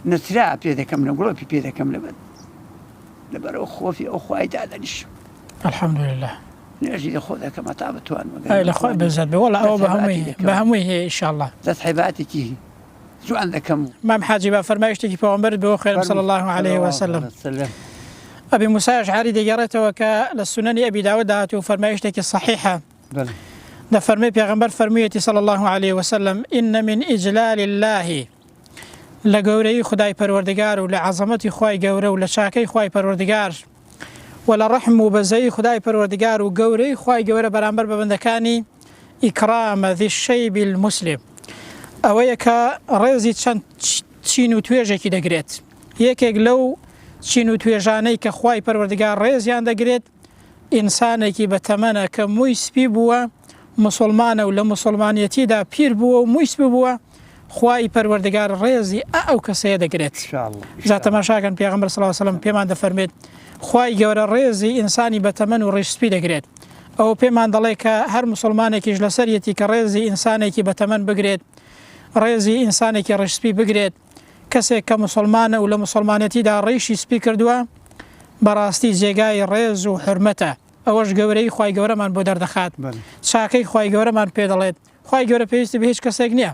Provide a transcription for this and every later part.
نسرا پێ دەکەم لە گڵۆپی پێ دەکەم لەبەرەوە خۆفی ئەو خوای دادەنیشم الحەمدولله نوێژی لە خۆ دەکەم هەتا بتوانم لە خۆی بەزات بێ وەڵا ئەوە بە هەمووی هەیە ئینشاءالله دەست حیباتێکی جوان دەکەم مام حاجی با فەرمایشتێکی پێغەمبەر بەوە خێرم صلی الله عليه وسلم أبي موسى أشعري دقيرته وكا للسنن أبي داود دهاتو فرمايشتك الصحيحة ده فرمي بيغمبر فرميتي صلى الله عليه وسلم إن من إجلال الله لقوري خداي پروردگار ولعظمتي خواي قوري ولشاكي خواي پروردگار ولرحم بزي خداي پروردگار وقوري خواي قوري برامبر ببندكاني إكرام ذي الشيب المسلم أويكا ريزي تشينو تويجي دقريت يكيك لو چین و توێژانەی کە خوای پەروەردگار ڕێزیان دەگرێت ئینسانێکی بەتەمەنە کە مووی سپی بووە مسلمانە و لە مسلمانیەتیدا پیر بووە و مووی سپی بووە خوای پەروەردگار ڕێزی ئەو کەسەیە دەگرێت جا تەماشاکەن پێغەمبەر صلی الله علیه وسلم پێمان دەفەرمێت خوای گەورە ڕێزی ئینسانی بەتەمەن و ڕێژسپی دەگرێت ئەوە پێمان دەڵێ کە هەر مسلمانێکیش لەسەرەتی کە ڕێزی ئینسانێکی بەتەمەن بگرێت ڕێزی ئینسانێکی ڕێژسپی بگرێت کەسێک کە مسلمانە و لە مسلمانەتیدا ڕێشی سپی کردووە بەڕاستی جێگای ڕێز و حرمەتە ئەوەش گەورەی خوای گەورەمان بۆ دەردەخات چاکەی خوای گەورەمان پێ دەڵێت خوای گەورە پێویستی بە هیچ کەسێک نییە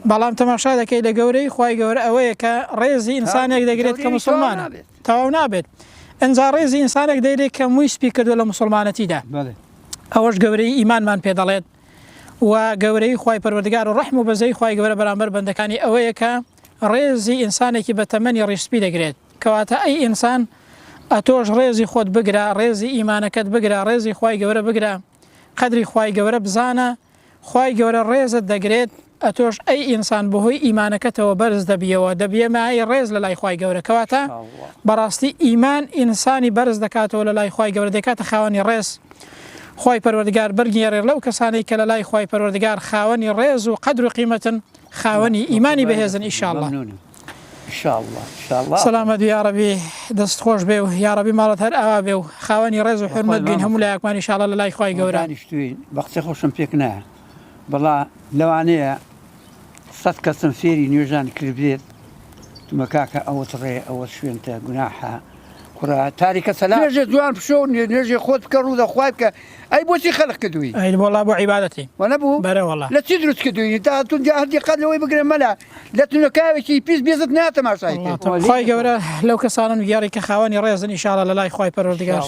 بەڵام تەماشا دەکەی لە گەورەی خوای گەورە ئەوەیە کە ڕێزی ئینسانێک دەگرێت کە مسلمانە تەواو نابێت ئەنجا ڕێزی ئینسانێک دەیرێت کە مووی سپی کردووە لە مسلمانەتیدا ئەوەش گەورەی ئیمانمان پێ دەڵێت و گەورەی خوای پەروەردگار و ڕەحم و بەزەی خوای گەورە بەرامبەر بەندەکانی ئەوەیە کە ڕێزی ئینسانێکی بەتەمەنی ڕێژسپی دەگرێت کەواتە ئەی ئینسان ئەتۆش ڕێزی خۆت بگرە ڕێزی ئیمانەکەت بگرە ڕێزی خوای گەورە بگرە قەدری خوای گەورە بزانە خوای گەورە ڕێزت دەگرێت ئەتۆش ئەی ئینسان بەهۆی ئیمانەکەتەوە بەرز دەبیەوە دەبیێمای ڕێز لە لای خوای گەورە کەواتە بەڕاستی ئیمان ئینسانی بەرز دەکاتەوە لە لای خوای گەورە دەکاتە خاوەنی ڕێز خوای پەروەردگار بەرگێڕێ لەو کەسانەی کە لە لای خوای پەروەردگار خاوەنی ڕێز و قەدر و قیمەتن خاوەنی ئیمانی بەهێزن ئینشاءالله سەلامەت یا ڕەبی دەست خۆش بێ و یا ڕەبی ماڵەت هەر ئاوا بێ و خاوەنی ڕێز و حورمەت بین هەموو لایەکمان ئینشاءالله لە لای خوای گەورە بە قسەی خۆشم پێک نایە بەڵا لەوانەیە 100 کەسم فێری نوێژان کردبێت تومە کاکە ئەوەت ڕێ ئەوە شوێنتە گوناحە کوڕە تاریکە سەلام نوێژێ جوان پشۆ نوێژێ خۆت بکە ڕوو دەخوای بکە ئەی بۆچی خەڵق کردووی ئەی وەڵا بۆ عیبادەتی وەنەبوو بەرە وەڵا لە چی دروست کردووی تا تون هەردی قەت لەوەی بگرێ مەلا لە تونەکاوێکی پیس بێزت ناتەماشای خوای گەورە لەو کەسانن یاری کە خاوەنی ڕێزن ئینشاءالله لە لای خوای پەروەردگار